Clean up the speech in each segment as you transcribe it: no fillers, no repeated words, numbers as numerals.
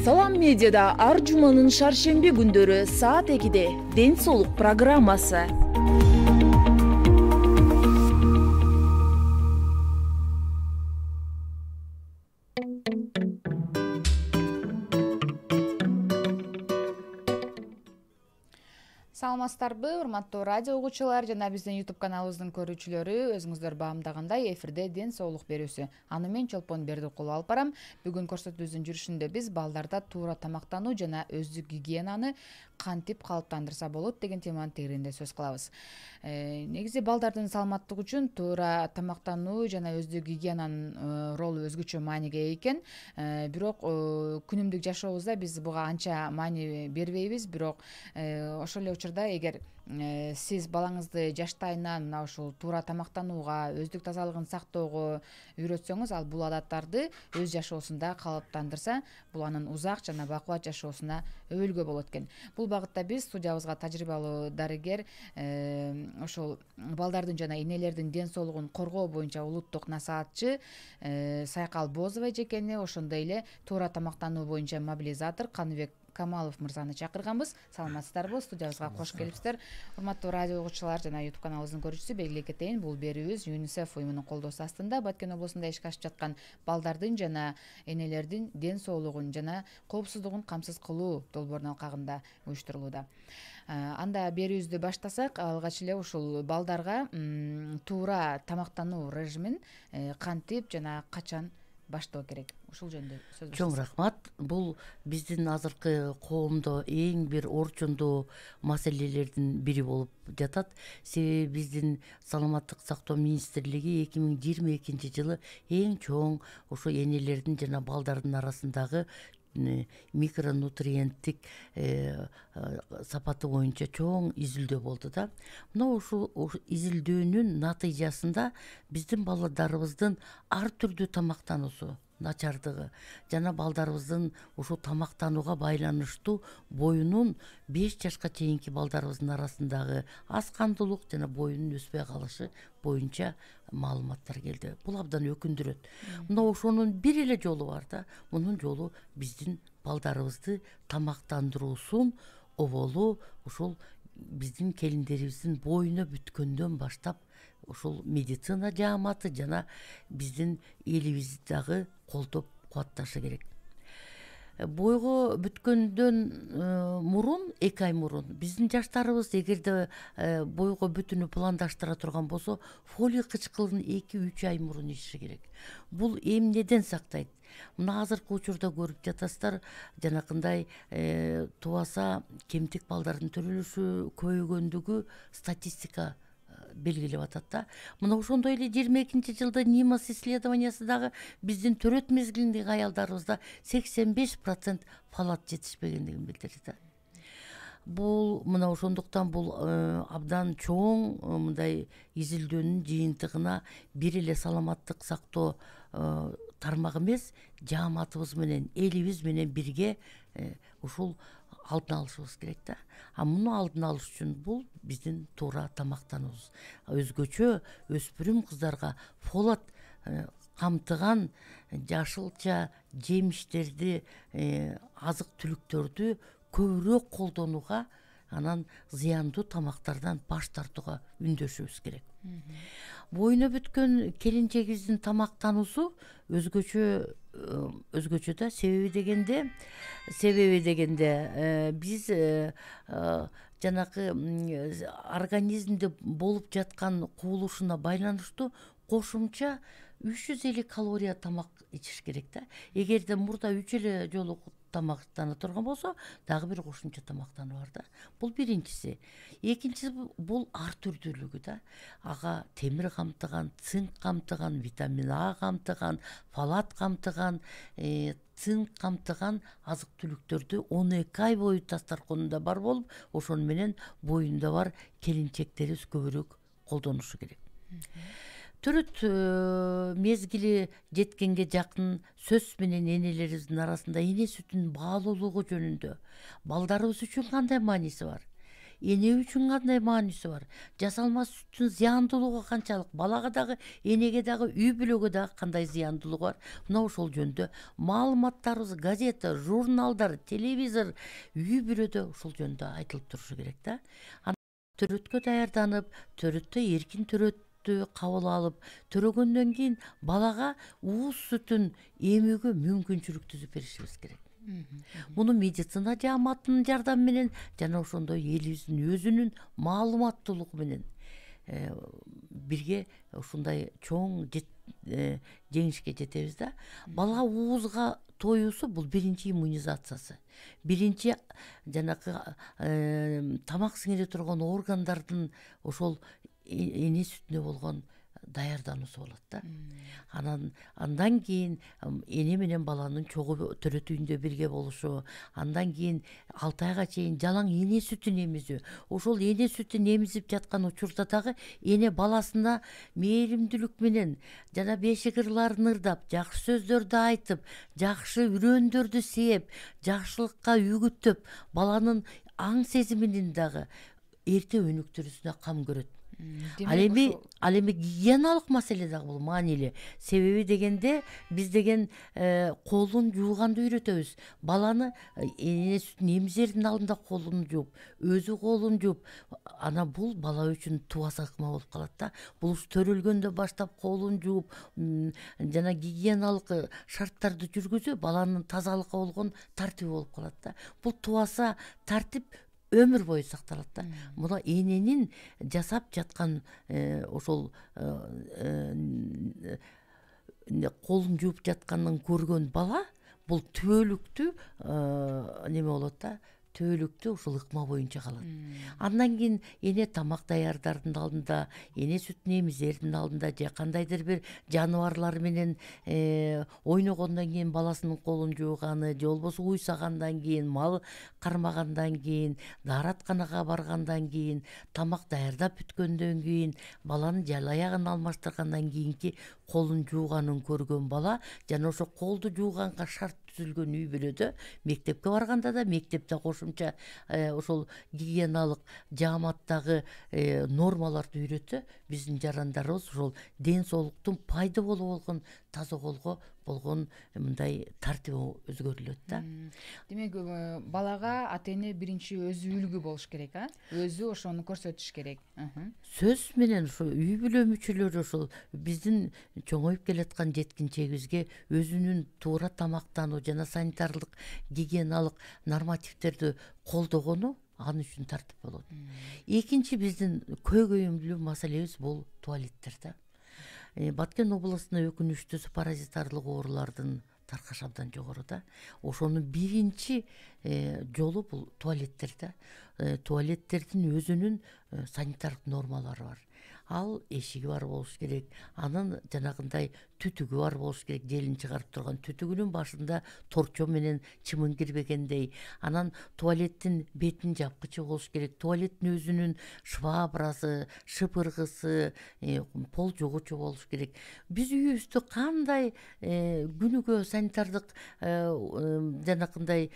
Салам медиада ар жуманын шаршемби күндөрү саат 2-де ден соолук программасы. Саламатсыздарбы, урматтуу радио угуучулар жана биздин YouTube каналыбыздын көрүүчүлөрү, өзүңүздөр баамдагандай эфирде ден соолук берүүсү. Аны мен Чолпон Бердикулу алып барам. Бүгүн көрсөтүүбүздүн жүрүшүндө биз балдарда туура тамактануу жана өздүк гигиенаны кантип калыптандырса болот деген теманын тегерегинде сөз кылабыз. Негизи балдардын саламаттыгы үчүн туура тамактануу жана өздүк гигиенанын ролу өзгөчө мааниге ээ экен. Бирок күнүмдүк жашообузда биз буга анча маани бербейбиз, бирок ошол эле учурда эгер сиз балаңызды жаштайынан мына ушул туура тамактанууга, өздүк тазалыгын сактоого үйрөтсөңүз, ал бул адаттарды өз жашоосунда калыптандырса, бул анын узак жана бакубат жашоосуна өбөлгө болот экен. Бул багытта биз студиябызга тажрыйбалуу дарыгер, ошол балдардын жана энелердин ден соолугун коргоо боюнча улуттук насаатчы Сайкал Бозова эжекени, ошондой эле туура тамактануу боюнча мобилизатор Каныбек Камалов мырзаны чакырганбыз. Саламатсыздарбы? Студиябызга кош келипсиздер. Урматтуу радио угуучулар жана YouTube каналыбыздын көрүүчүсү, белгилей кетейин, бул берүүбүз ЮНИСЕФ уюмунун колдоосу астында Баткен облусунда ишке ашып жаткан балдардын жана энелердин ден соолугун жана коопсуздугун камсыз кылуу долбоорунун алкагында уюштурулууда. Анда берүүбүздү баштасак, алгач эле ушул балдарга туура тамактануу режимин кантип жана качан баштоо керек? Ушул жөнүндө сөз баштасак. Чоң рахмат. Бул биздин азыркы коомдо эң бир орчундуу маселелердин бири болуп жатат. Себеби биздин саламаттык сактоо министрлиги 2022 жылы эң чоң ошо энелердин жана балдардын арасындагы микронутриенттик сапаты боюнча чоң изилдөө болду да. Мына ушул изилдөөнүн натыйжасында биздин балдарыбыздын ар түрдүү тамактануусу начардыгы жана балдарыбыздын ушул тамактанууга байланыштуу боюнун 5 жашка чейинки балдарыбыздын арасындагы аз кандуулук жана боюнун өспөй калышы боюнча маалыматтар келди. Бул абдан өкүндүрөт. Мына ошонун бир эле жолу бар да. Мунун жолу биздин балдарыбызды тамактандыруусун оболу ушул биздин келиндерибиздин боюна бүткөндөн баштап ушул медицина жааматы жана биздин элибиз дагы колдоп кубатташы керек. Бойго бүткөндөн мурун, 2 ай мурун биздин жаштарыбыз эгерде бойго бүтүүнү пландаштыра турган болсо, фолий кычкылын 2-3 ай мурун ичиши керек. Бул эмнеден сактайт? Мына азыркы учурда көрүп жатасыздар, жанакындай тубаса кемтик балдардын төрөлүшү көбөйгөндүгү статистика белгилеп атат да. Мына ошондой эле 22 жылда НИМАС исследованиясы дагы биздин төрөт мезгилиндеги аялдарыбызда 85% фалат жетишпегендигин билдирди да. Бул мына ошондуктан бул абдан чоң мындай изилдөөнүн жыйынтыгына бир эле саламаттык сактоо тармак эмес, жааматыбыз менен, элибиз менен бирге ушул алдын алышыбыз керек да. Муну алдын алыш үчүн бул биздин туура тамактануубуз. Өзгөчө өспүрүм кыздарга фолат камтыган жашылча жемиштерди, азык түлүктөрдү көбүрөөк колдонууга, анан зыяндуу тамактардан баш тартууга үндөшүбүз керек. Боюна бүткөн келинчегибиздин тамактануусу өзгөчө да. Себеби дегенде биз жанакы организмде болуп жаткан кубулушуна байланыштуу кошумча 350 калория тамак ичиш керек да. Эгерде мурда 3 эле жолу тамактана турган болсо, дагы бир кошумча тамактануу бар да. Бул биринчиси. Экинчиси бул ар түрдүүлүгү да. Ага темир камтыган, цинк камтыган, витамин А камтыган, фолат камтыган, цинк камтыган азык түлүктөрдү 12 ай бою дасторконунда бар болуп, ошону менен боюнда бар келинчектерибиз көбүрөөк колдонушу керек. Төрөт мезгили жеткенге жакын сөз менен энелерибиздин арасында эне сүтүнүн баалуулугу жөнүндө балдарыбыз үчүн кандай мааниси бар? эне үчүн кандай мааниси бар, жасалма сүттүн зыяндуулугу канчалык, балага дагы энеге дагы үй бүлөгө дагы кандай зыяндуулугу бар, мына ошол жөнүндө маалыматтарыбыз газета, журналдар, телевизор, үй бүлөдө ушул жөнүндө айтылып турушу керек да. Төрөткө даярданып, төрөттө эркин төрөттү кабыл алып, төрөгөндөн кийин балага ууз сүтүн эмүүгө мүмкүнчүлүк түзүп беришибиз керек. Муну медицина жааматынын жардамы менен жана ошондой элибиздин өзүнүн маалыматтуулугу менен бирге ушундай чоң жеңишке жетебиз да. Бала уузга тоюусу бул биринчи иммунизациясы. Биринчи жанакы тамак сиңире турган органдардын ошол эне сүтүнө болгон даярдануусу болот да. Андан кийин эне менен баланын чогуу төрөт үйүндө бирге болушу, андан кийин 6 айга чейин жалаң эне сүтүн эмизүү. Ошол эне сүтүн эмизип жаткан учурда дагы эне баласына мээримдүүлүк менен жана бешик ырларын ырдап, жакшы сөздөрдү айтып, жакшы үрөөндөрдү сээп, жакшылыкка үгүттөп, баланын аң сезиминин дагы эрте өнүктүрүүсүнө кам көрөт. Ал эми гигиеналык маселе дагы бул маанилүү. Себеби дегенде биз деген колун жууганды үйрөтөбүз. Баланы эне сүтүн эмизердин алдында колун жууп, өзү колун жууп, ана бул бала үчүн тубаса ыкма болуп калат да. Бул төрөлгөндө баштап колун жууп, жана гигиеналык шарттарды жүргүзүү баланын тазалыкка болгон тартиби болуп калат да. Бул тубаса тартип өмүр бою сакталат да. Мына эненин жасап жаткан ошол колун жууп жатканын көргөн бала бул түбөлүктү неме болот да, түбөлүктү ушул ыкма боюнча калат. Андан кийин эне тамак даярдардын алдында, эне сүтүн эмизердин алдында же кандайдыр бир жаныбарлар менен ойногондон кийин баласынын колун жууганы, же болбосо уйсагандан кийин, мал кармагандан кийин, дааратканага баргандан кийин, тамак даярдап бүткөндөн кийин, баланын жалаягын алмаштыргандан кийинки колун жууганын көргөн бала жана ошо колду жууганга шарт түзүлгөн үй бүлөдө мектепке барганда да, мектепте кошумча ошол гигиеналык жааматтагы нормаларды үйрөтсө, биздин жарандарыбыз ошол ден соолуктун пайда болуп болгон таза колго болгон мындай тартиби өзгөрүлөт да. Демек, балага ата эне биринчи өзү үлгү болуш керек, өзү ошону көрсөтүш керек. Сөз менен ошо үй бүлө мүчөлөрү ошол биздин чоңоюп келаткан жеткинчегибизге өзүнүн туура тамактануу жана санитарлык гигиеналык нормативдерди колдогону ал үчүн тартип болот. Экинчи биздин көйгөйүмдүү маселебиз бул туалеттер да. Баткен областына өкүнүчтүүсү паразитарлык оорулардын таркашы абдан жогору да. Ошонун биринчи жолу бул туалеттер да. Туалеттердин өзүнүн санитарлык нормалары бар. Ал эшиги бар болуш керек, анын жанагындай түтүгү бар болуш керек, желин чыгарып турган түтүгүнүн башында торчо менен чымын кирбегендей, анан туалеттин бетин жапкычы болуш керек, туалеттин өзүнүн швабрасы, шыпыргысы, пол жугучу болуш керек. Биз үйүбүздү кандай күнүгө санитардык жанакындай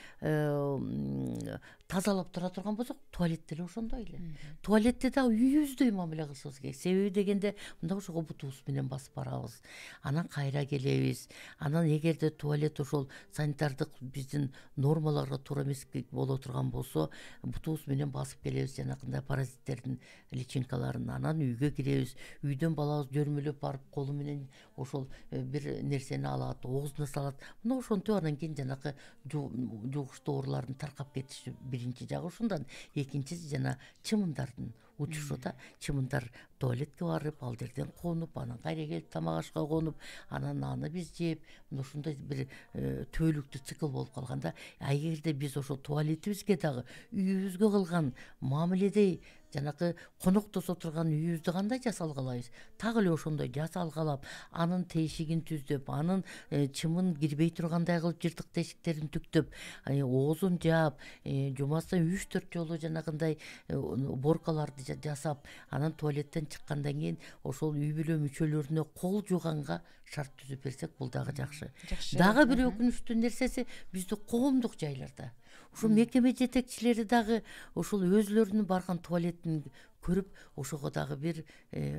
тазалап тура турган болсок, туалетте эле ошондой эле. Туалетте дагы үйүбүздөй мамиле кылышыбыз керек. Себеби дегенде мында ошого бутубуз менен басып барабыз. Анан кайра келебиз. Анан эгерде туалет ошол санитардык биздин нормаларга туура эмес боло турган болсо, бутубуз менен басып келебиз жанакындай паразиттердин личинкаларын. Анан үйгө киребиз. Үйдөн балабыз жөрмөлөп барып колу менен ошол бир нерсени алат, оозуна салат. Мына ошентип анан кийин жанакы жугуштуу оорулардын таркап кетиши биринчи жагы ушундан. Экинчиси жана чымындардын учушу да. Чымындар туалетке барып, ал жерден конуп, анан кайра келип тамак ашка конуп, анан аны биз жеп, ушундай бир түбөлүктүү цикл болуп калганда, эгерде биз ошо туалетибизге дагы үйүбүзгө кылган мамиледей жанакы коноктосо турган үйүбүздү кандай жасалгалайбыз, так эле ошондой жасалгалап, анын тешигин түздөп, анын чымын кирбей тургандай кылып жыртык тешиктерин түктөп, оозун жаап, жумасына 3-4 жолу жанагындай боркаларды жасап, анан туалеттен чыккандан кийин ошол үй бүлө мүчөлөрүнө кол жууганга шарт түзүп берсек, бул дагы жакшы. Дагы бир өкүнүчтүү нерсеси, бизде коомдук жайларда ушул мекеме жетекчилери дагы ошол өзүлөрүнүн барган туалетин көрүп, ошого дагы бир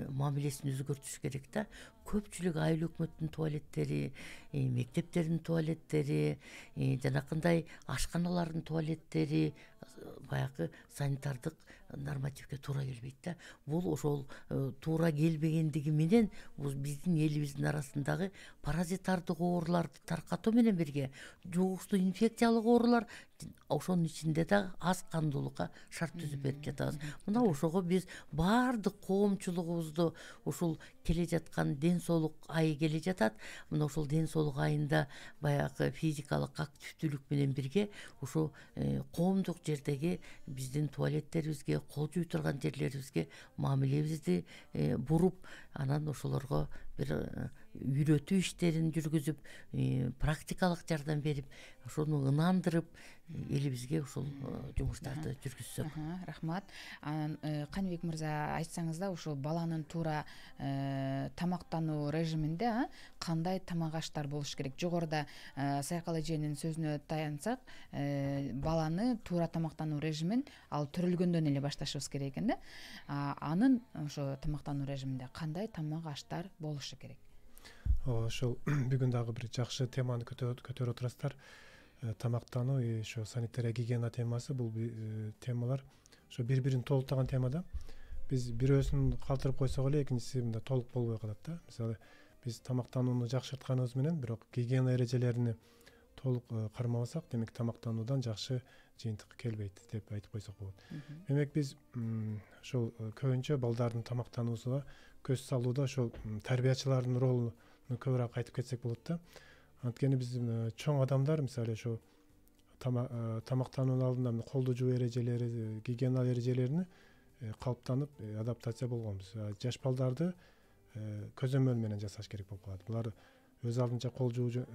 мамилесин өзгөртүш керек да. Көпчүлүк айыл өкмөттүн туалеттери, мектептердин туалеттери, жанакындай ашканалардын туалеттери баягы санитардык нормативге туура келбейт да. Бул ошол туура келбегендиги менен биздин элибиздин арасындагы паразитардык ооруларды таркатуу менен бирге жугуштуу инфекциялык оорулар ошонун ичинде да аз кандуулукка шарт түзүп берип жатабыз. Мына ошого биз баардык коомчулугубузду ушул келе жаткан ден соолук айы келе жатат. Мына ошол ден соолук айында баягы физикалык активдүүлүк менен бирге ушу коомдук жердеги биздин туалеттерибизге, кол жууй турган жерлерибизге мамилебизди буруп, анан ошолорго бир үйрөтүү иштерин жүргүзүп, практикалык жардам берип, ошону ынандырып, элибизге ушул жумуштарды жүргүзсөк. Рахмат. Каныбек мырза, айтсаңыз да, ушул баланын туура тамактануу режиминде кандай тамак аштар болуш керек? Жогоруда Сайкал эженин сөзүнө таянсак, баланы туура тамактануу режимин ал төрөлгөндөн эле башташыбыз керек экен да. Анын ошо тамактануу режиминде кандай тамак аштар болушу керек? Ошол бүгүн дагы бир жакшы теманы көтөрүп отурасыздар. Тамактануу, ошо санитария гигиена темасы, бул темалар ошо бири-бирин толуктаган темада. Биз бирөөсүн калтырып койсок эле, экинчиси мында толук болбой калат да. Мисалы, биз тамактанууну жакшыртканыбыз менен, бирок гигиена эрежелерини толук кармабасак, демек тамактануудан жакшы жыйынтык келбейт деп айтып койсок болот. Демек биз ошол көбүнчө балдардын тамактануусуна көз салууда ошол тарбиячылардын ролуну көбүрөөк айтып кетсек болот да. Анткени биздин чоң адамдар, мисалы ошо тамактануунун алдында колду жуу эрежелери, гигиена эрежелерине калыптанып, адаптация болгонбуз. Жаш балдарды көзөмөл менен жасаш керек болуп калат. Булар өз алдынча кол жууду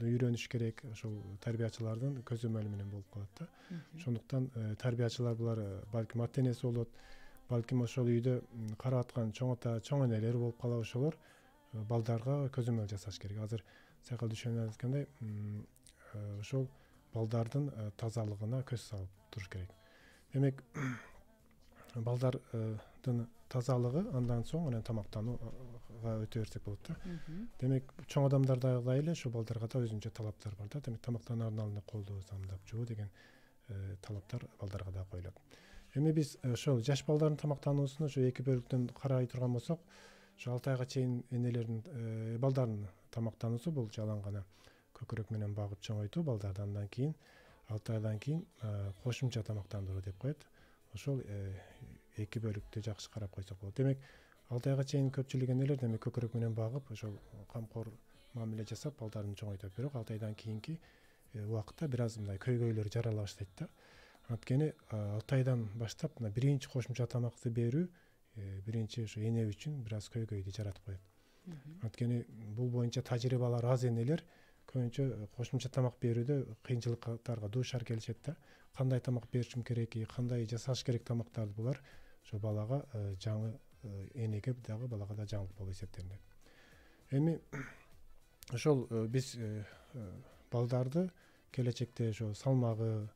үйрөнүш керек, ошол тарбиячылардын көзөмөлү менен болуп калат да. Ошондуктан тарбиячылар булар балким ата энеси болот, балким ошол үйдө карап аткан чоң ата, чоң энелер болуп калат, ошолор балдарга көзөмөл жасаш керек. Азыр Сайкал Дүйшөнов айткандай, ошол балдардын тазалыгына көз салып туруш керек. Демек, балдардын тазалыгы, андан соң анан тамактанууга өтө берсек болот да. Демек, чоң адамдардагыдай эле ошо балдарга да өзүнчө талаптар бар да. Демек, тамактанаардын алдында колду самдап жуу деген талаптар балдарга да коюлат. Эми биз ошол жаш балдардын тамактануусуну ошо эки бөлүктөн карай турган болсок, ошо 6 айга чейин энелердин, балдардын тамактануусу бул жалаң гана көкүрөк менен багып чоңойтуу балдарды, андан кийин 6 айдан кийин кошумча тамактандыруу деп коет. Ошол эки бөлүктү жакшы карап койсок болот. Демек, 6 айга чейин көпчүлүк энелер демек көкүрөк менен багып, ошол камкор мамиле жасап балдарын чоңойтат. Бирок 6 айдан кийинки убакытта бир аз мындай көйгөйлөр жарала баштайт да. Анткени 6 айдан баштап биринчи кошумча тамакты берүү биринчи ошо эне үчүн бир аз көйгөйдү жаратып коет. Анткени бул боюнча тажрыйбалар аз энелер көбүнчө кошумча тамак берүүдө кыйынчылыктарга дуушар келишет да. Кандай тамак беришим керек, кандай жасаш керек тамактарды, булар ошо балага жаңы энеге дагы балага да жаңылык болуп эсептелинет. Эми ошол биз балдарды келечекте ошо салмагы,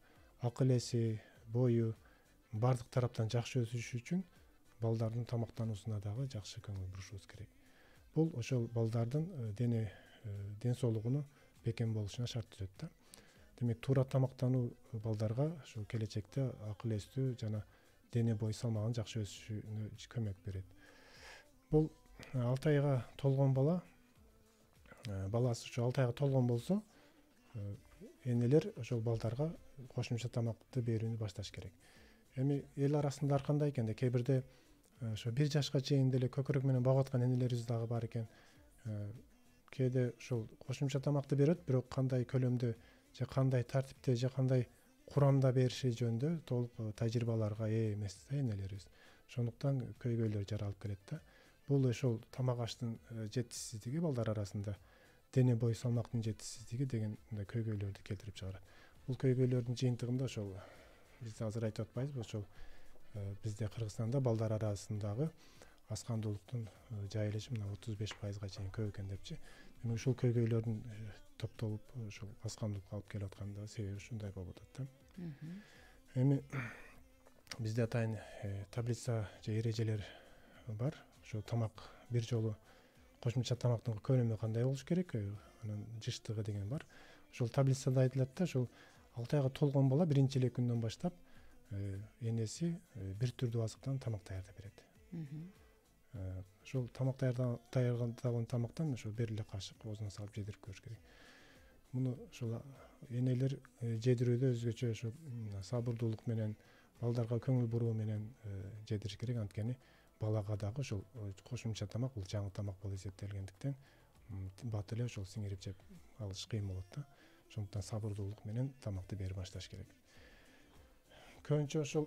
акыл эси, бою бардык тараптан жакшы өсүш үчүн балдардын тамактануусуна дагы жакшы көңүл бурушубуз керек. Бул ошол балдардын ден соолугунун бекем болушуна шарт түзөт да. Демек, туура тамактануу балдарга ошо келечекте акыл эстүү жана дене бою салмагынын жакшы өсүшүнө көмөк берет. Бул 6 айга толгон баласы ошо 6 айга толгон болсо, энелер ошол балдарга кошумча тамакты берүүнү башташ керек. Эми эл арасында ар кандай экен да, кээ бирде ошо 1 жашка чейин деле көкүрөк менен багып аткан энелерибиз дагы бар экен. Кээде ошол кошумча тамакты берет, бирок кандай көлөмдө же кандай тартипте же кандай курамда бериши жөнүндө толук тажрыйбаларга ээ эмес да энелерибиз. Ошондуктан көйгөйлөр жаралып келет да. Бул ошол тамак аштын жетишсиздиги балдар арасында, дене бою салмактын жетишсиздиги деген көйгөйлөрдү келтирип чыгарат. Бул көйгөйлөрдүн жыйынтыгында ошол биз азыр айтып атпайбызбы, ошол бизде Кыргызстанда балдар арасындагы аскандуулуктун жайылышы мына 35%га чейин көп экен депчи. Демек ушул көйгөйлөрдүн топтолуп ушул аскандуулукка алып келип атканда себеби ушундай болуп атат да. Эми бизде атайын таблица же эрежелер бар. Ошо тамак бир жолу кошумча тамактын көлөмү кандай болуш керек, анын жыштыгы деген бар. Ошол таблицада айтылат да, ошол 6 айга толгон бала биринчи эле күндөн баштап энеси бир түрдүү азыктан тамак даярдап берет. Ошол тамак даярдаган тамактан ошо бир эле кашык оозуна салып жедирип көрүш керек. Муну ошол энелер жедирүүдө өзгөчө ошо сабырдуулук менен, балдарга көңүл буруу менен жедириш керек. Анткени балага дагы ошол кошумча тамак бул жаңы тамак болуп эсептелгендиктен бат эле ошол сиңирип жеп алыш кыйын болот да. Ошондуктан сабырдуулук менен тамакты берип башташ керек. Көбүнчө ошол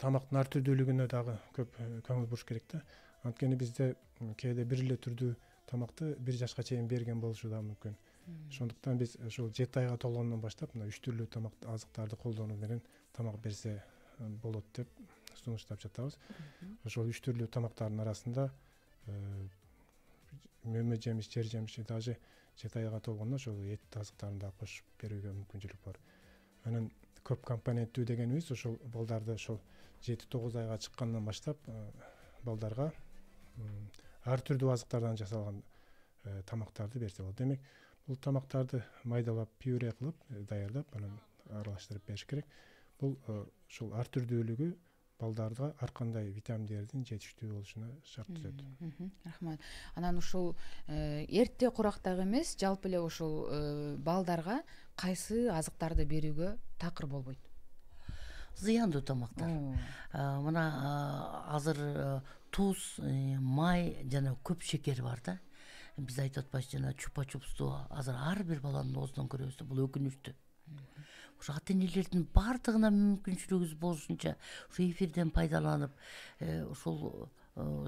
тамактын ар түрдүүлүгүнө дагы көп көңүл буруш керек да. Анткени бизде кээде бир эле түрдүү тамакты 1 жашка чейин берген болушу да мүмкүн. Ошондуктан биз ошол 7 айга толгондон баштап мына 3 түрлүү тамак азыктарды колдонуу менен тамак берсе болот деп сунуштап жатабыз. Ошол 3 түрлүү тамактардын арасында мөмө жемиш, жер жемиши даже 7 айга толгондо ошол эт азыктарын да кошуп берүүгө мүмкүнчүлүк бар. Анан көп компоненттүү дегенибиз ошол балдарды ошол 7-9 айга чыккандан баштап балдарга ар түрдүү азыктардан жасалган тамактарды берсе болот. Демек, бул тамактарды майдалап, пюре кылып даярдап, анан аралаштырып бериш керек. Бул ошол ар түрдүүлүгү балдарга ар кандай витаминдердин жетиштүү болушуна шарт түзөт. Рахмат. Анан ушул эрте курактагы эмес, жалпы эле ушул балдарга кайсы азыктарды берүүгө такыр болбойт? Зыяндуу тамактар. Мына азыр туз, май жана көп шекер бар да. Биз айтып атпайбыз жана чупа-чупсту азыр ар бир баланын оозунан көрөбүз да, бул өкүнүчтүү. Ошо ата-энелердин бардыгына мүмкүнчүлүгүбүз болушунча ушу эфирден пайдаланып, ошол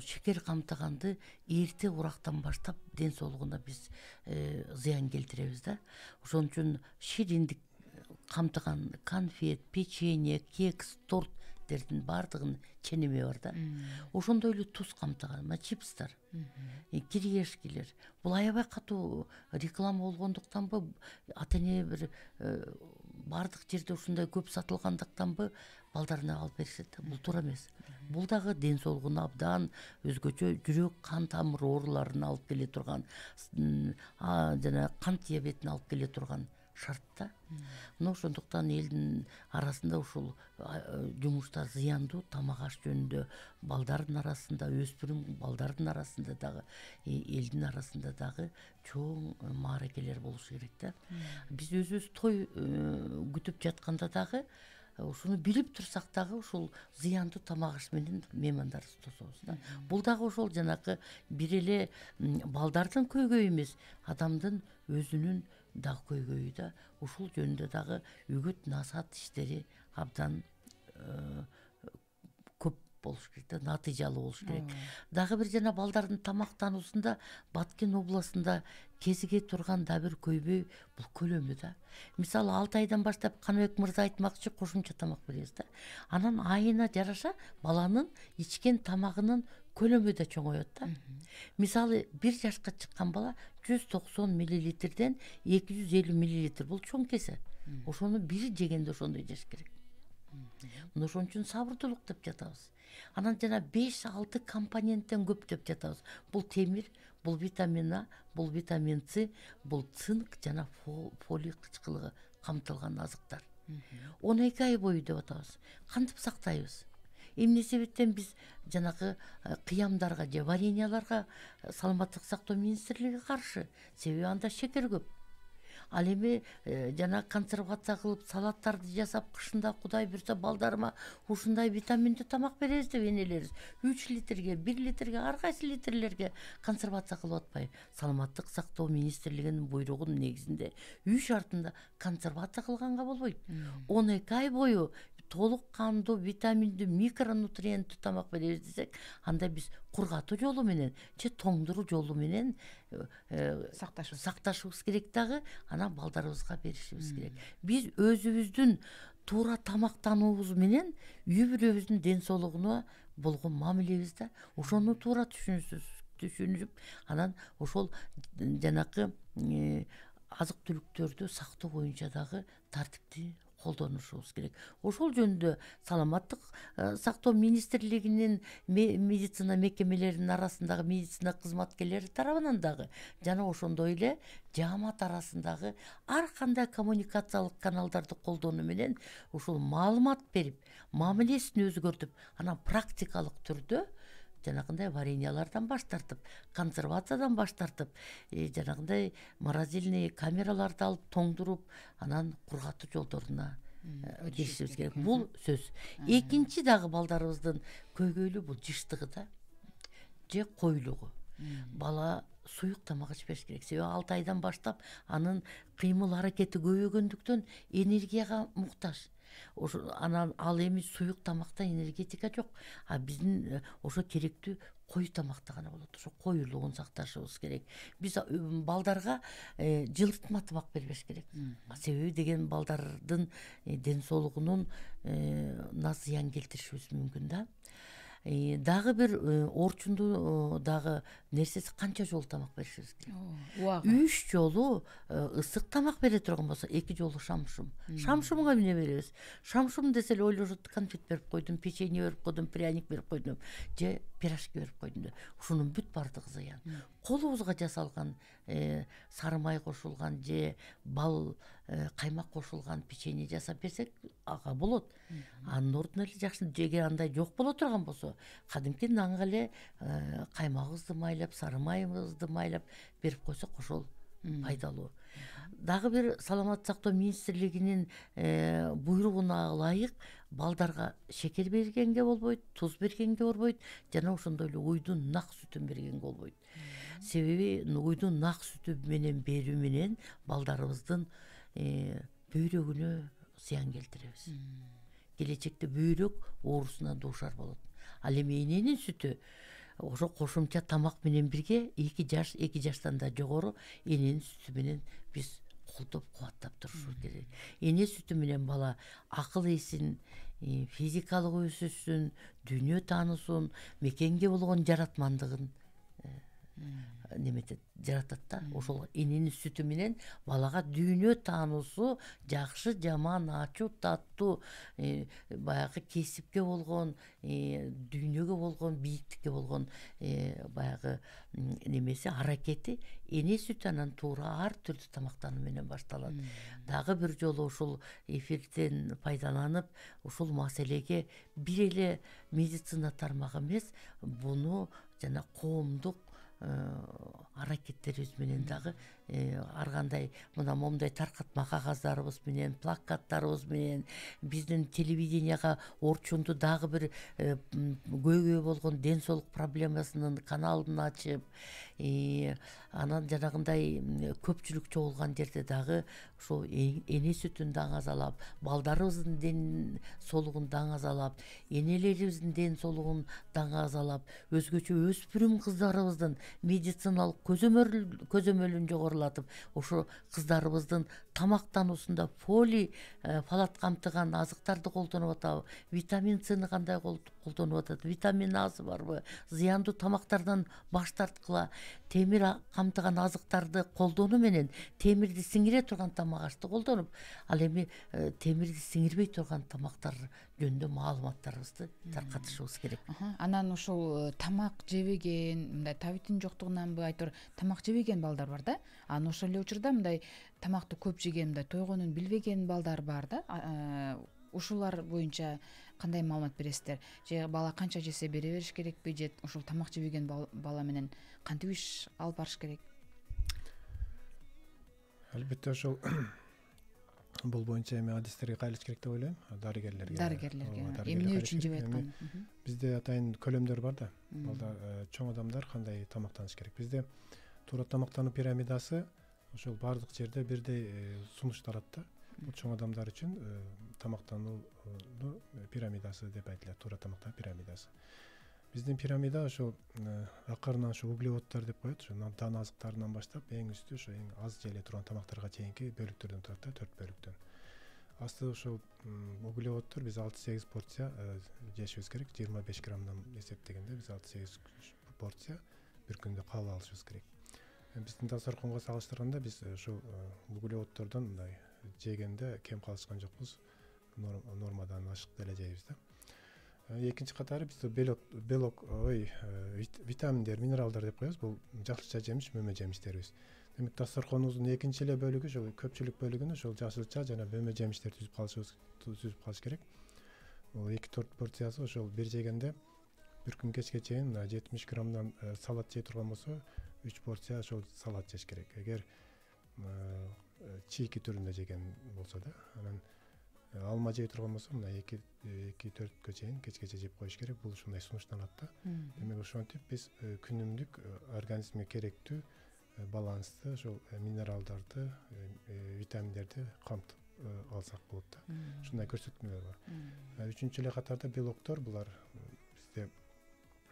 шекер камтыганды эрте урактан баштап ден соолугуна биз зыян келтиребиз да. Ошон үчүн шириндик камтыган конфет, печенье, кекс, торттардын бардыгынын ченеми бар да. Ошондой эле туз камтыган, мына чипстар, кириешкилер. Бул аябай катуу реклама болгондуктанбы, ата-эне бир бардык жерде ушундай көп сатылгандыктанбы балдарына алып беришет да. Бул туура эмес. Бул дагы ден соолугуна абдан өзгөчө жүрөк, кан тамыр ооруларын алып келе турган, жана кант диабетин алып келе турган шарт да. Мына ошондуктан элдин арасында ушул жумушта зыяндуу тамак аш жөнүндө балдардын арасында, өспүрүм балдардын арасында дагы, элдин арасында дагы чоң мааракелер болушу керек да. Биз өзүбүз той күтүп жатканда дагы ушуну билип турсак дагы ушул зыяндуу тамак аш менен меймандарыбызды тособуз да. Бул дагы ошол жанакы бир эле балдардын көйгөйү эмес, адамдын өзүнүн дагы көйгөйү да. Ушул жөнүндө дагы үгүт насаат иштери абдан көп болуш керек да, натыйжалуу болуш керек. Дагы бир жана балдардын тамактануусунда Баткен областында кезиге турган да бир көйгөй бул көлөмү да. Мисалы 6 айдан баштап Каныбек мырза айтмакчы кошумча тамак беребиз да. Анан айына жараша баланын ичкен тамагынын көлөмү да чоңоет да. Мисалы 1 жашка чыккан бала 190 миллилитрден 250 миллилитр, бул чоң кесе. Ошону бир жегенде ошондой жеш керек. Мына ошон үчүн сабырдуулук деп жатабыз. Анан жана 5-6 компоненттен көп деп жатабыз. Бул темир, бул витамин А, бул витамин С, бул цинк жана фолий кычкылыгы камтылган азыктар. 12 ай бою деп атабыз. Кантип сактайбыз? Эмне себептен биз жанагы кыямдарга же вареньяларга саламаттык сактоо министрлиги каршы? Себеби анда шекер көп. Ал эми жана консервация кылып салаттарды жасап кышында Кудай буйрса балдарыма ушундай витаминдүү тамак беребиз деп энелерибиз 3 литрге, 1 литрге, ар кайсы литрлерге консервация кылып атпайбы? Саламаттык сактоо министрлигинин буйругунун негизинде үй шартында консервация кылганга болбойт. 12 ай бою толук кандуу, витаминдүү, микронутриенттүү тамак беребиз десек, анда биз кургатуу жолу менен же тоңдуруу жолу менен сакташыбыз керек дагы, анан балдарыбызга беришибиз керек. Биз өзүбүздүн туура тамактануубуз менен үй бүлөбүздүн ден соолугуна болгон мамилебиз да ошону туура түшүнүп анан ошол жанакы азык түлүктөрдү сактоо боюнча дагы тартипти колдонушубуз керек. Ошол жөнүндө саламаттык сактоо министрлигинин медицина мекемелеринин арасындагы медицина кызматкерлери тарабынан дагы жана ошондой эле жаамат арасындагы ар кандай коммуникациялык каналдарды колдонуу менен ушул маалымат берип, мамилесин өзгөртүп, анан практикалык түрдө жанагындай вареньялардан баш тартып, консервациядан баш тартып, жанагындай морозильный камераларды алып тоңдуруп, анан кургатуу жолдоруна киришибиз керек. Бул сөз. Экинчи дагы балдарыбыздын көйгөйлү бул жыштыгы да, же коюлугу. Бала суюк тамак ичпеш керек. Себеби 6 айдан баштап анын кыймыл аракети көбөйгөндүктөн энергияга муктаж. Анан ал эми суюк тамакта энергетика жок. А биздин ошо керектүү кою тамакта гана болот. Ошо коюлугун сакташыбыз керек. Биз балдарга жылытма тамак бербеш керек. Себеби деген балдардын ден соолугунун зыян келтиришибиз мүмкүн да. Дагы бир орчундуу дагы нерсеси канча жолу тамак беришибиз керек. 3 жолу ысык тамак бере турган болсо 2 жолу шамшум. Шамшумга эмне беребиз? Шамшум десе эле ойлошот, конфет берип койдум, печенье берип койдум, пряник берип койдум, же пирожки берип койдум деп. Ушунун бүт бардыгы зыян. Колубузга жасалган сары май кошулган же бал каймак кошулган печенье жасап берсек ага болот. Анын ордуна эле жакшы жеге андай жок боло турган болсо, кадимки нанга эле каймагыбызды майлап, сары майыбызды майлап берип койсок ошол пайдалуу. Дагы бир саламаттык сактоо министрлигинин буйругуна ылайык балдарга шекер бергенге болбойт, туз бергенге болбойт, жана ошондой эле уйдун нак сүтүн бергенге болбойт. Себеби уйдун нак сүтү менен берүү менен балдарыбыздын бөйрөгүнө зыян келтиребиз. Келечекте бөйрөк оорусуна дуушар болот. Ал эми эненин сүтү ошо кошумча тамак менен бирге 2 жаш, 2 жаштан да жогору эненин сүтү менен биз колдоп кубаттап турушубуз керек. Эне сүтү менен бала акыл эсин, физикалык өсүшүн, дүйнө таануусун, мекенге болгон жаратмандыгын неметет, жаратат да. Ошол эненин сүтү менен балага дүйнө таануусу жакшы, жаман, ачуу, таттуу, баягы кесипке болгон, дүйнөгө болгон, бийиктикке болгон баягы немеси, аракети эне сүтү анан туура ар түрдүү тамактануу менен башталат. Дагы бир жолу ушул эфирден пайдаланып, ушул маселеге бир эле медицина тармагы эмес, буну жана коомдук аракеттерибиз менен дагы ар кандай мына момундай таркатма кагаздарыбыз менен, плакаттарыбыз менен биздин телевиденияга орчундуу дагы бир көйгөй болгон ден соолук проблемасынын каналын ачып, анан жанагындай көпчүлүк чогулган жерде дагы ошо эне сүтүн даңазалап, балдарыбыздын ден соолугун даңазалап, энелерибиздин ден соолугун даңазалап, өзгөчө өспүрүм кыздарыбыздын медициналык көзөмөлүн жогорулатып, ошо кыздарыбыздын тамактануусунда фолат камтыган азыктарды колдонуп атабы, витамин Сны кандай колдонуп атат, витамин Асы барбы, зыяндуу тамактардан баш тарткыла, темир камтыган азыктарды колдонуу менен темирди сиңире турган тамак ашты колдонуп, ал эми темирди сиңирбей турган тамактар жөнүндө маалыматтарыбызды таркатышыбыз керек. Анан ушул тамак жебеген, мындай табиттин жоктугунанбы айтор тамак жебеген балдар бар да. Анан ошол эле учурда мындай тамакты көп жеген, мындай тойгонун билбеген балдар бар да. Ушулар боюнча кандай маалымат бересиздер? Же бала канча жесе бере бериш керекпи, же ушул тамак жебеген бала менен кантип иш алып барыш керек? Албетте ошол бул боюнча эми адистерге кайрылыш керек деп ойлойм, дарыгерлерге. Эмне үчүн жеп аткан? Бизде атайын көлөмдөр бар да. Чоң адамдар кандай тамактаныш керек? Бизде туура тамактануу пирамидасы ошол бардык жерде бирдей сунушталат да. Бул чоң адамдар үчүн тамактануу пирамидасы деп айтылат, туура тамактануу пирамидасы. Биздин пирамида ошол акырынан ошо углеводдор деп коет, ошо дан азыктарынан баштап эң үстү ошо эң аз желе турган тамактарга чейинки бөлүктөрдөн турат да, 4 бөлүктөн. Асты ошол углеводдор биз 6-8 порция жешибиз керек. 25 граммдан эсептегенде биз 6-8 порция бир күндө кабыл алышыбыз керек. Биздин дасторконго салыштырганда биз ошол углеводдордон мындай жегенде кем калышкан жокпуз. Нормадан ашык деле жейбиз да. Экинчи катары биз белок, витаминдер, минералдар деп коебуз. Бул жашылча жемиш, мөмө жемиштерибиз. Демек дасторконубуздун экинчи эле бөлүгү, ошол көпчүлүк бөлүгүн ошол жашылча жана мөмө жемиштер түзүп калыш керек. Бул 2-4 порциясы ошол бир жегенде бир күн кечке чейин 70 граммдан салат жей турган болсо, 3 порция ошол салат жеш керек. Эгер чийки түрүндө жеген болсо да, анан алма жей турган болсо, мына 2-4кө чейин кечкече жеп коюш керек. Бул ушундай сунушталат да. Демек ошентип биз күнүмдүк организмге керектүү баланстуу ошол минералдарды, витаминдерди камтып алсак болот да. Ушундай көрсөтмөлөр бар. Үчүнчү эле катарда белоктор, булар бизде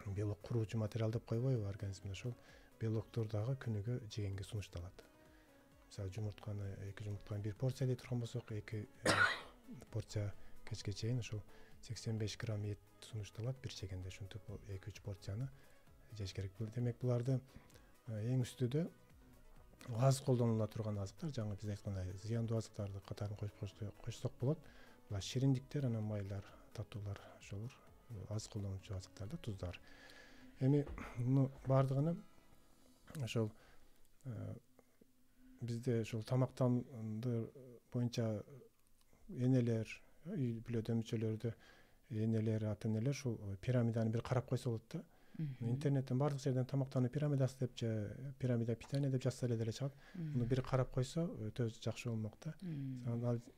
белок куруучу материал деп койбойбу организмде, ошол белоктор дагы күнүгө жегенге сунушталат. Мисалы жумуртканы 2 жумуртканы 1 порция дей турган болсок, 2 порция кечке чейин ошол 85 грамм эт сунушталат бир жегенде. Ошентип 2-3 порцияны жеш керек. Демек буларды эң үстүдө аз колдонула турган азыктар, жаңы биз айткандай зыяндуу азыктарды катарын койсок болот. Булар шириндиктер, анан майлар, татуулар ошолор, аз колдонуучу азыктар да, туздар. Эми муну бардыгыны ошол бизде ошол тамактанды боюнча энелер, үй бүлө мүчөлөрдө энелер, ата энелер ушул пирамиданы бир карап койсо болот да. Интернеттен бардык жерден тамактануу пирамидасы деп же пирамида питания деп жазса деле чыгат. Муну бир карап койсо өтө жакшы болмок да.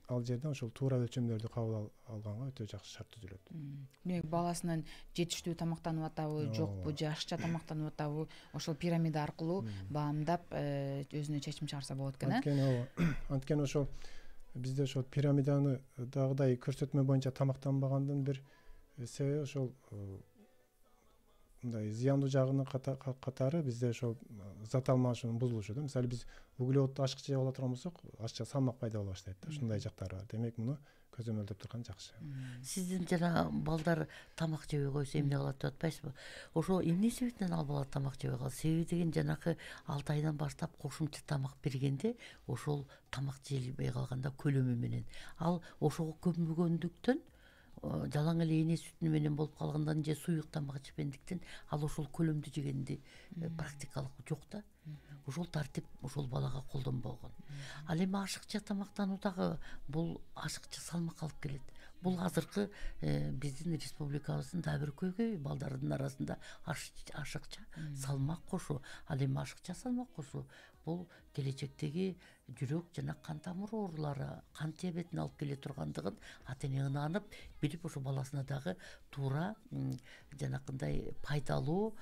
Ал жерден ошол туура өлчөмдөрдү кабыл алганга өтө жакшы шарт түзүлөт. Демек баласынан жетиштүү тамактанып атабы, жокпу, же ашыкча тамактанып атабы, ошол пирамида аркылуу баамдап өзүнө чечим чыгарса болот экен, Анткени ошол бизде ошол пирамиданы дагыдай көрсөтмө боюнча тамактанбагандын бир себеби ошол мындай зыяндуу жагынын катары бизде ошол зат алмашуунун бузулушу да. Мисалы биз углеводду ашыкча жеп ала турган болсок, ашыкча салмак пайда боло баштайт да. Ушундай жактары бар. Демек муну көзөмөлдөп турган жакшы. Сиздин жана балдар тамак жебей койсо эмне кылат деп атпайсызбы? Ошо эмне себептен ал бала тамак жебей калат? Себеби деген жанакы 6 айдан баштап кошумча тамак бергенде ошол тамак жебей калганда көлөмү менен ал ошого көмбөгөндүктөн, жалаң эле эне сүтү менен болуп калгандан же суюк тамак жегендиктен ал ошол көлөмдү жегенди практикалык жок да. Ошол тартип ошол балага колдонбогон. Ал эми ашыкча тамактануудагы бул ашыкча салмак алып келет. Бул азыркы биздин республикабыздын дагы бир көйгөйү, балдардын арасында ашыкча салмак кошуу. Ал эми ашыкча салмак кошуу бул келечектеги жүрөк жана кан тамыр оорулары, кант диабетине алып келе тургандыгын ата эне ынанып билип, ошо баласына дагы туура жанакындай пайдалуу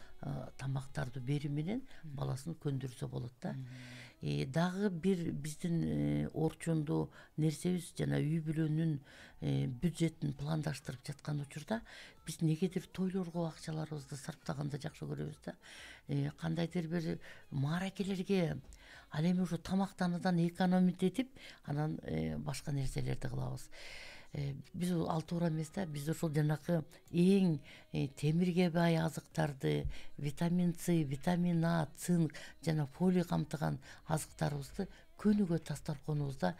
тамактарды берүү менен баласын көндүрсө болот да. Дагы бир биздин орчундуу нерсебиз, жана үй бүлөнүн бюджетин пландаштырып жаткан учурда биз негедир тойлорго акчаларыбызды сарптаганды жакшы көрөбүз да. Кандайдыр бир мааракелерге, ал эми ушу тамактануудан экономить этип, анан башка нерселерди кылабыз. Биз ал туура эмес да. Биз ошол жанакы эң темирге бай азыктарды, витамин С, витамин А, цинк жана фолий камтыган азыктарыбызды көнүгө дасторконубузда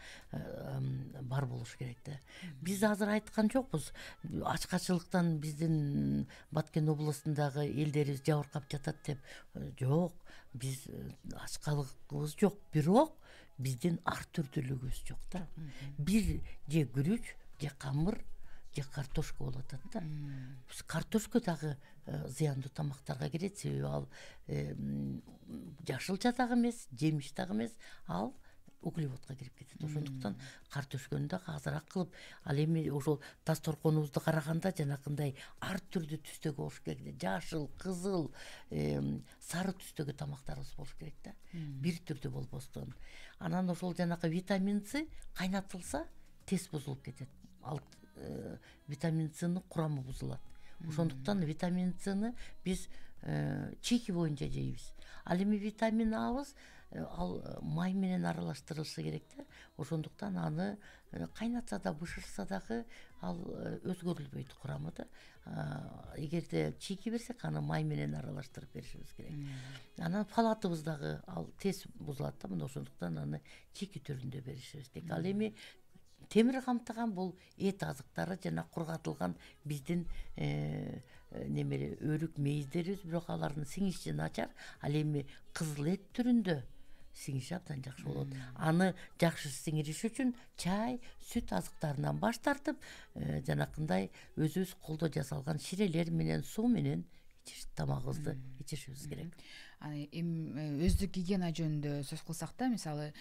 бар болуш керек да. Биз азыр айткан жокпуз, ачкачылыктан биздин Баткен областындагы элдерибиз жабыркап жатат деп. Жок, биз ачкалыгыбыз жок, бирок биздин ар түрдүүлүгүбүз жок да. Бир же күрүч, же камыр, же картошка болуп атат да. Картошка дагы зыяндуу тамактарга кирет, себеби ал жашылча дагы эмес, жемиш дагы эмес, ал углеводко кирип кетет. Ошондуктан картошканы дагы азыраак кылып, ал эми ошол дасторконубузду караганда жанакындай ар түрдүү түстөгү болуш керек. Жашыл, кызыл, сары түстөгү тамактарыбыз болуш керек да. Бир түрдүү болбостон. Анан ошол жанакы витамин С кайнатылса тез бузулуп кетет. Ал витамин С'нын курамы бузулат. Ошондуктан витамин С'ны биз чийки боюнча жейбиз. Ал эми витамин A'быз ал май менен аралаштырылышы керек да. Ошондуктан аны кайнатса да бышырса дагы ал өзгөрүлбөйт курамы да. Эгерде чийки берсек аны май менен аралаштырып беришибиз керек. Анан палатыбыз дагы ал тез бузулат да, мына ошондуктан аны чийки түрүндө беришибиз керек. Ал эми темир камтыган бул эт азыктары жана кургатылган биздин немере өрүк мейиздерибиз, бирок алардын сиңиши начар. Ал эми кызыл эт түрүндө сиңиши абдан жакшы болот. Аны жакшы сиңириш үчүн чай, сүт азыктарынан баш тартып, жанакындай өзүбүз колдо жасалган ширелер менен, суу менен тамагыбызды ичишибиз керек. Эми өздүк гигиена жөнүндө сөз кылсак да, мисалы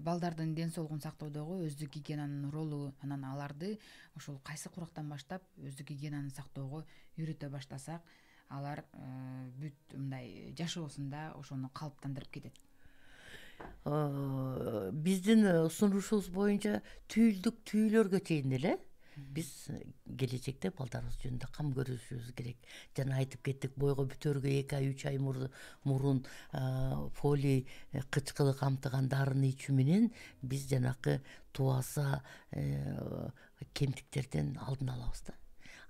балдардын ден соолугун сактоодогу өздүк гигиенанын ролу, анан аларды ошол кайсы курактан баштап өздүк гигиенаны сактоого үйрөтө баштасак, алар бүт мындай жашоосунда ошону калыптандырып кетет. Биздин сунушубуз боюнча түйүлдөргө чейин эле биз келечекте балдарыбыз жөнүндө кам көрүшүбүз керек. Жана айтып кеттик, бойго бүтөргө 2 ай 3 ай мурун фолий кычкылы камтыган дарыны ичүү менен биз жанакы тубаса кемтиктерден алдын алабыз да.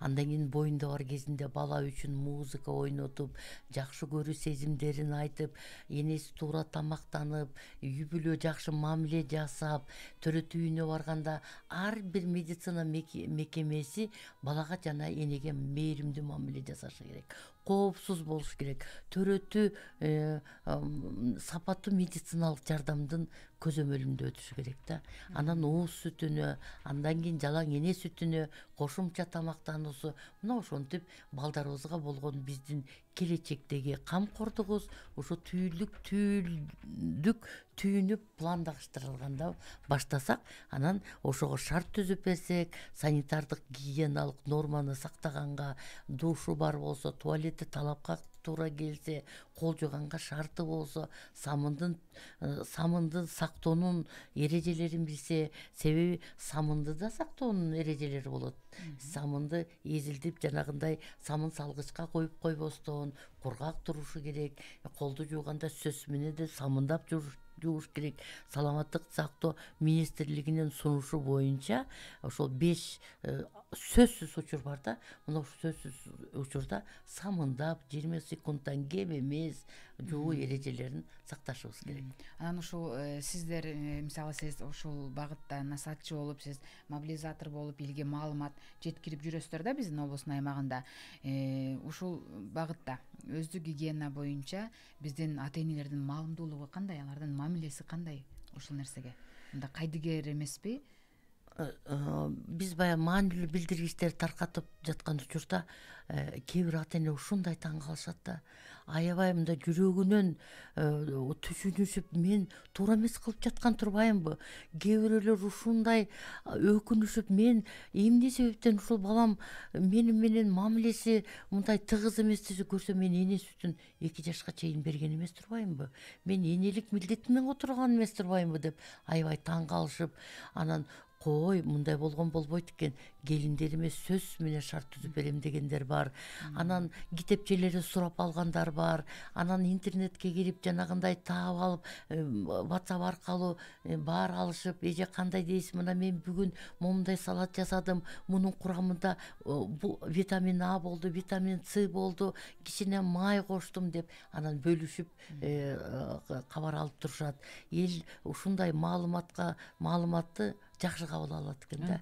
Андан кийин боюнда бар кезинде бала үчүн музыка ойнотуп, жакшы көрүү сезимдерин айтып, энеси туура тамактанып, үй бүлө жакшы мамиле жасап, төрөтү үйүнө барганда ар бир медицина мекемеси балага жана энеге мээримдүү мамиле жасашы керек. Коопсуз болуш керек. Төрөтү сапаттуу медициналык жардамдын көзөмөлүндө өтүшү керек да. Анан ооз сүтүнө, андан кийин жалаң эне сүтүнө, кошумча тамактануусу, мына ошентип балдарыбызга болгон биздин келечектеги камкордугубуз ошо түйүнүп пландаштырылганда баштасак, анан ошого шарт түзүп берсек, санитардык гигиеналык норманы сактаганга, душу бар болсо, туалети талапка туура келсе, кол жууганга шарты болсо, самынды сактоонун эрежелерин билсе, себеби самынды да сактоонун эрежелери болот. Самынды эзилдип жанагындай самын салгычка коюп койбостон, кургак турушу керек. Колду жууганда сөз менен де самындап жууш керек. Саламаттык сактоо министрлигинин сунушу боюнча ошол 5 сөзсүз учур бар да. Мына сөзсүз учурда самындап 20 секундтан кем эмес жуу эрежелерин сакташыбыз керек. Анан ушул сиздер, мисалы сиз ушул багытта насаатчы болуп, сиз мобилизатор болуп, элге маалымат жеткирип жүрөсүздөр да биздин областын аймагында. Ушул багытта өздүк гигиена боюнча биздин ата-энелердин маалымдуулугу кандай, алардын мамилеси кандай ушул нерсеге? Мында кайдыгер эмеспи? Биз баягы маанилүү билдиргичтерди таркатып жаткан учурда кээ бир ата-эне ушундай таң калышат да. Аябай мындай жүрөгүнөн түшүнүшүп, мен туура эмес кылып жаткан турбаймынбы? Кээ бирөөлөр ушундай өкүнүшүп, мен эмне себептен ушул балам менен мамилеси мындай тыгыз эместигин көрсө, мен эне сүтүн 2 жашка чейин берген эмес турбаймынбы? Мен энелик милдетимен отурган эмес турбаймынбы деп аябай таң калышып, анан кой, мындай болгон болбойт экен, келиндериме сөз менен шарт түзүп берем дегендер бар. Анан китепчелерди сурап алгандар бар. Анан интернетке кирип жанагындай таап алып, WhatsApp аркылуу баар алышып, эже кандай дейсиз, мына мен бүгүн момундай салат жасадым, мунун курамында бул витамин А болду, витамин С болду, кичине май коштум деп анан бөлүшүп кабар алып турушат. Эл ушундай маалыматты жакшы кабыл алат экен да.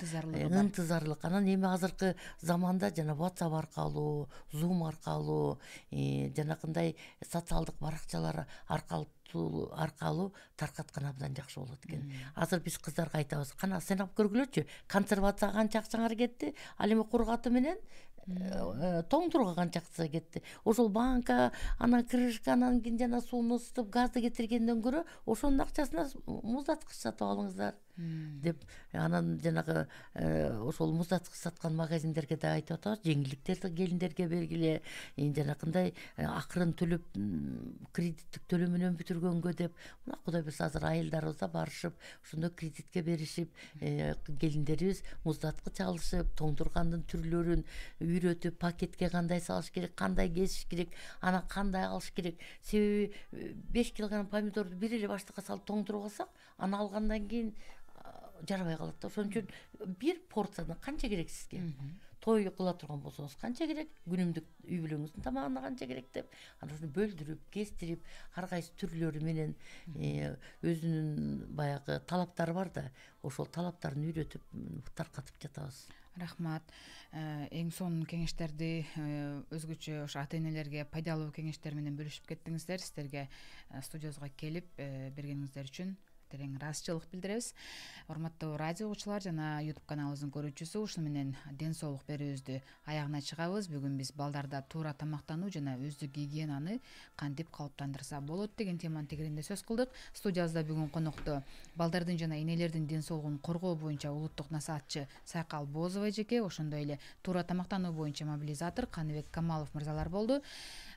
Ынтызарлык. Анан эми азыркы заманда жана WhatsApp аркылуу, Zoom аркылуу, жанакындай социалдык баракчалар аркылуу таркаткан абдан жакшы болот экен. Азыр биз кыздарга айтабыз, кана сынап көргүлөчү, консервацияга канча акчаңар кетти, ал эми кургатуу менен тоңдурууга канча акча кетти. Ошол банка, анан крышка, анан кийин жана сууну ысытып, газды кетиргенден көрө ошонун акчасына муздаткыч сатып алыңыздар. деп анан жанагы ошол муздаткыч саткан магазиндерге да айтып атабыз, жеңилдиктерди келиндерге бергиле, жанакындай акырын төлөп кредиттик төлөм менен бүтүргөнгө деп, мына Кудай буюрса азыр айылдарыбыз да барышып, ошондой кредитке беришип, келиндерибиз муздаткыч алышып, тоңдургандын түрлөрүн үйрөтүп, пакетке кандай салыш керек, кандай кесиш керек, анан кандай алыш керек. Себеби 5 килограмм помидорду бир эле баштыкка салып тоңдуруп алсак, аны алгандан кийин жарабай калат да. Ошон үчүн бир порциядан канча керек сизге? Той кыла турган болсоңуз канча керек? Күнүмдүк үй бүлөңүздүн тамагына канча керек деп, анан ошону бөлдүрүп, кестирип, ар кайсы түрлөрү менен өзүнүн баягы талаптары бар да, ошол талаптарын үйрөтүп таркатып жатабыз. Рахмат. Эң сонун кеңештерди өзгөчө ошо ата энелерге пайдалуу кеңештер менен бөлүшүп кеттиңиздер. Сиздерге студиябызга келип бергениңиздер үчүн терең ыраазычылык билдиребиз. Урматтуу радио угуучулар жана YouTube каналыбыздын көрүүчүсү, ушуну менен ден соолук берүүбүздү аягына чыгабыз. Бүгүн биз балдарда туура тамактануу жана өздүк гигиенаны кантип калыптандырса болот деген теманын тегерегинде сөз кылдык. Студиябызда бүгүн конокто балдардын жана энелердин ден соолугун коргоо боюнча улуттук насаатчы Сайкал Боозова эжеке, ошондой эле туура тамактануу боюнча мобилизатор Каныбек Камалов мырзалар болду.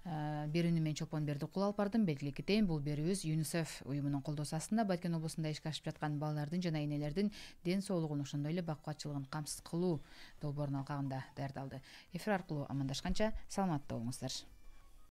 Берүүнү мен Чолпон Бердикул алып бардым. Белгилей кетейин, бул берүүбүз ЮНИСЕФ уюмунун колдоосу астында Баткен облусунда ишке ашып жаткан балдардын жана энелердин ден соолугун, ошондой эле бакубатчылыгын камсыз кылуу долбоорунун алкагында даярдалды. Эфир аркылуу амандашканча саламатта болуңуздар.